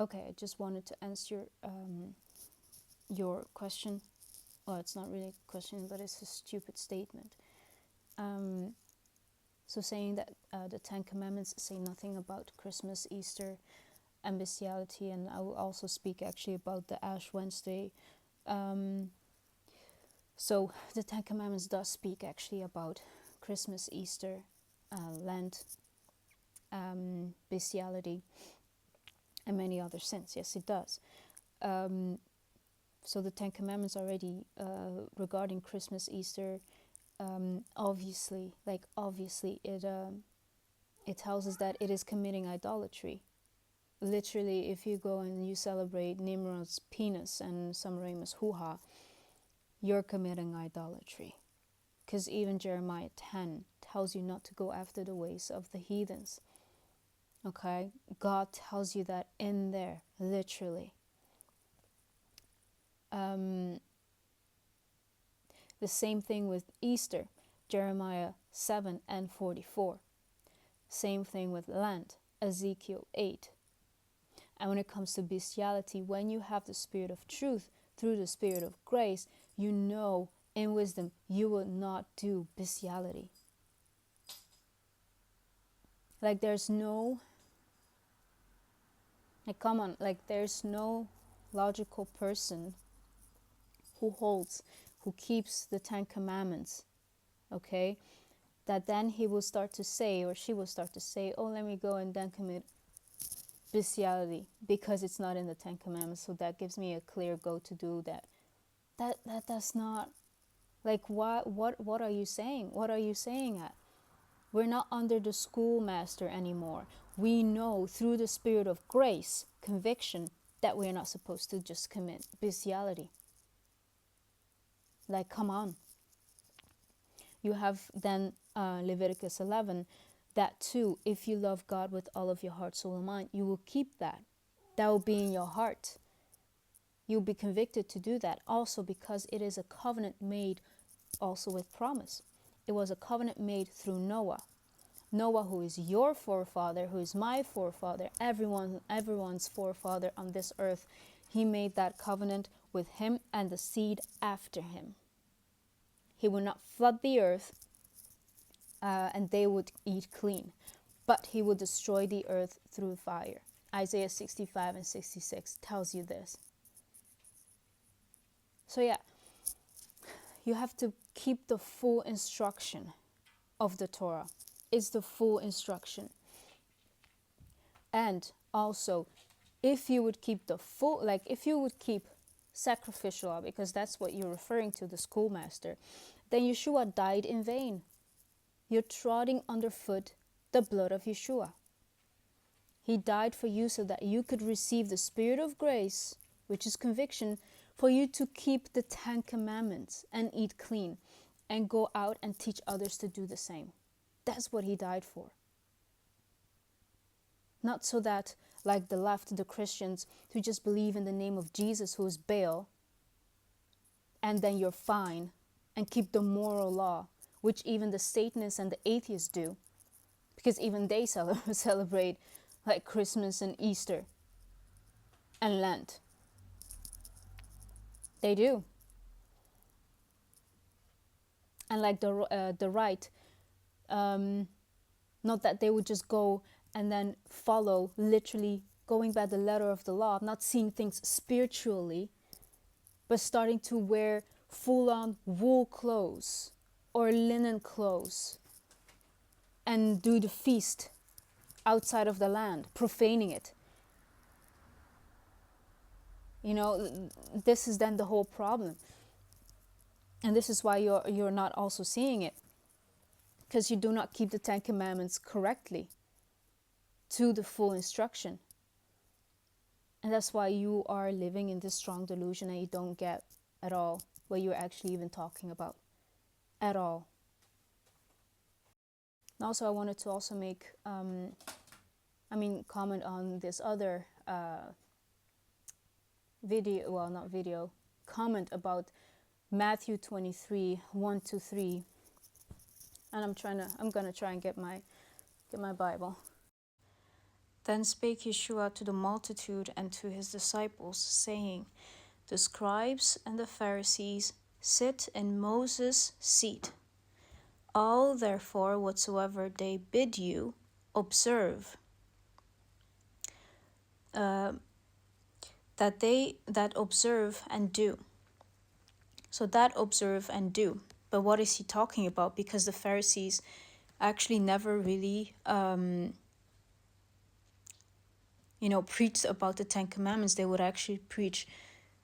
Okay, I just wanted to answer your question. Well, it's not really a question, but it's a stupid statement. So saying that the Ten Commandments say nothing about Christmas, Easter, and bestiality, and I will also speak actually about the Ash Wednesday. So the Ten Commandments does speak actually about Christmas, Easter, Lent, bestiality, and many other sins. Yes, it does. So the Ten Commandments already regarding Christmas, Easter, obviously, it tells us that it is committing idolatry. Literally, if you go and you celebrate Nimrod's penis and Semiramis hoo-ha, you're committing idolatry. Because even Jeremiah 10 tells you not to go after the ways of the heathens. Okay? God tells you that in there, literally. The same thing with Easter, Jeremiah 7 and 44. Same thing with Lent, Ezekiel 8. And when it comes to bestiality, when you have the Spirit of truth through the Spirit of grace, you know in wisdom you will not do bestiality. Like there's no, there's no logical person who keeps the Ten Commandments, okay, that then he will start to say, or she will start to say, oh, let me go and then commit bestiality because it's not in the Ten Commandments, so that gives me a clear go to do that. That's not, like, what are you saying? What are you saying at? We're not under the schoolmaster anymore. We know through the Spirit of grace, conviction, that we're not supposed to just commit bestiality. Like, come on. You have then Leviticus 11, that too, if you love God with all of your heart, soul, and mind, you will keep that. That will be in your heart. You'll be convicted to do that also because it is a covenant made also with promise. It was a covenant made through Noah. Noah, who is your forefather, who is my forefather, everyone's forefather on this earth, he made that covenant with him and the seed after him. He would not flood the earth and they would eat clean, but he would destroy the earth through fire. Isaiah 65 and 66 tells you this. So yeah, you have to keep the full instruction of the Torah. It's the full instruction. And also, if you would keep if you would keep sacrificial law, because that's what you're referring to, the schoolmaster, then Yeshua died in vain. You're trotting underfoot the blood of Yeshua. He died for you so that you could receive the Spirit of grace, which is conviction, for you to keep the 10 Commandments and eat clean and go out and teach others to do the same. That's what he died for. Not so that, like the left, the Christians who just believe in the name of Jesus, who is Baal, and then you're fine, and keep the moral law, which even the Satanists and the atheists do, because even they celebrate like Christmas and Easter and Lent. They do. And like the right, not that they would just go and then follow, literally going by the letter of the law, not seeing things spiritually, but starting to wear full-on wool clothes or linen clothes and do the feast outside of the land, profaning it. You know, this is then the whole problem. And this is why you're not also seeing it, because you do not keep the 10 Commandments correctly to the full instruction. And that's why you are living in this strong delusion and you don't get at all what you're actually even talking about. At all. And also I wanted to also make, comment on this other comment about Matthew 23, 1-3. And I'm gonna try and get my Bible. Then spake Yeshua to the multitude and to his disciples, saying, the scribes and the Pharisees sit in Moses' seat. All therefore whatsoever they bid you, observe, that observe and do. So that observe and do. But what is he talking about? Because the Pharisees actually never really preached about the Ten Commandments. They would actually preach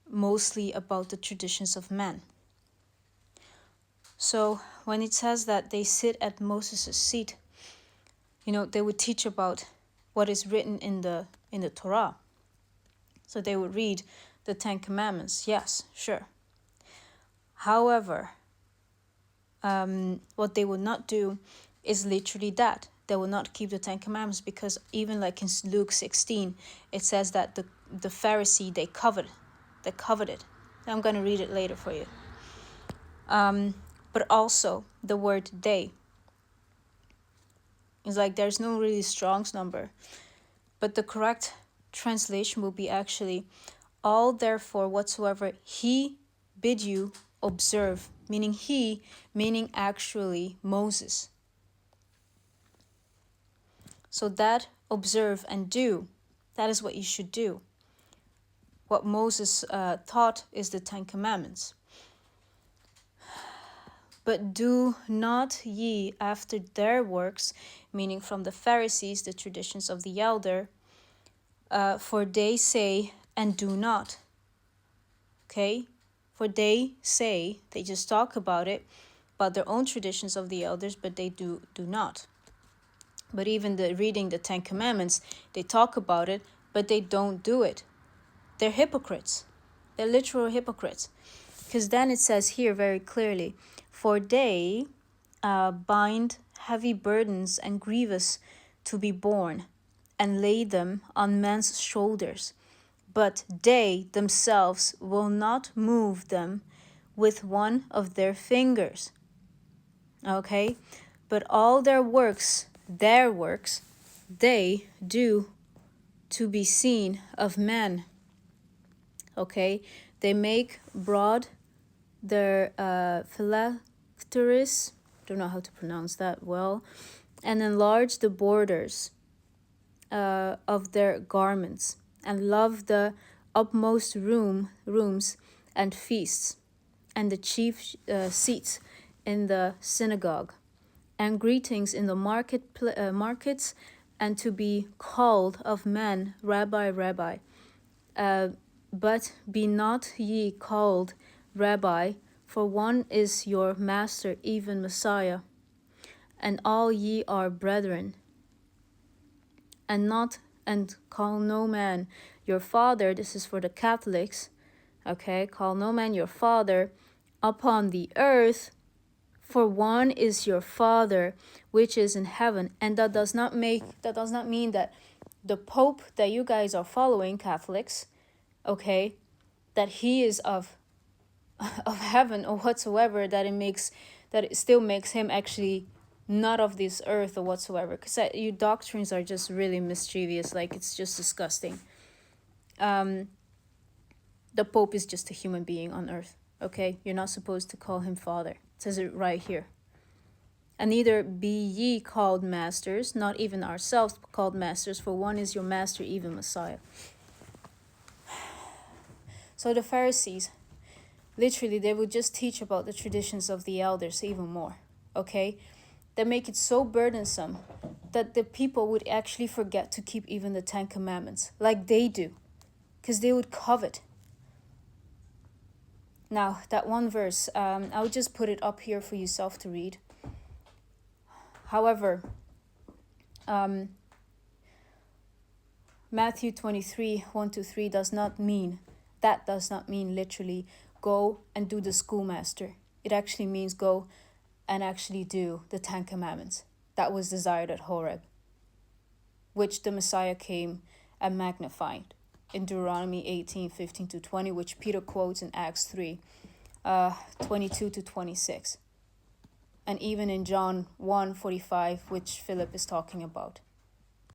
mostly about the traditions of men. So when it says that they sit at Moses' seat, they would teach about what is written in the Torah. So they would read the Ten Commandments. Yes, sure. However, what they would not do is literally that. They will not keep the Ten Commandments, because even like in Luke 16, it says that the Pharisee, they coveted. I'm going to read it later for you. But also the word they. It's like there's no really Strong's number. But the correct translation will be actually, all therefore whatsoever he bid you observe. Meaning actually Moses. So that observe and do, that is what you should do. What Moses taught is the Ten Commandments. But do not ye after their works, meaning from the Pharisees, the traditions of the elder, for they say and do not. Okay? For they say, they just talk about their own traditions of the elders, but they do not. But even reading the Ten Commandments, they talk about it, but they don't do it. They're hypocrites. They're literal hypocrites. Because then it says here very clearly, for they bind heavy burdens and grievous to be borne, and lay them on men's shoulders. But they themselves will not move them with one of their fingers. Okay? But all their works, they do to be seen of men. Okay? They make broad their phylacteries, don't know how to pronounce that well, and enlarge the borders of their garments, and love the upmost rooms and feasts, and the chief seats in the synagogue, and greetings in the markets, and to be called of men, Rabbi, Rabbi. But be not ye called Rabbi, for one is your master, even Messiah, and all ye are brethren. And call no man your father. This is for the Catholics. Okay, call no man your father upon the earth, for one is your Father which is in heaven. And that does not mean that the Pope that you guys are following, Catholics, okay, that he is of heaven or whatsoever, that it still makes him actually not of this earth or whatsoever, because your doctrines are just really mischievous. Like, it's just disgusting. The Pope is just a human being on earth. Okay, you're not supposed to call him Father. It says it right here. And neither be ye called masters, not even ourselves called masters, for one is your master, even Messiah. So the Pharisees, literally, they would just teach about the traditions of the elders even more. Okay, they make it so burdensome that the people would actually forget to keep even the Ten Commandments, like they do, because they would covet. Now, that one verse, I'll just put it up here for yourself to read. However, Matthew 23, 1-3 does not mean literally go and do the schoolmaster. It actually means go and actually do the Ten Commandments. That was desired at Horeb, which the Messiah came and magnified in Deuteronomy 18:15-20, which Peter quotes in Acts 3, 22-26. And even in John 1:45, which Philip is talking about.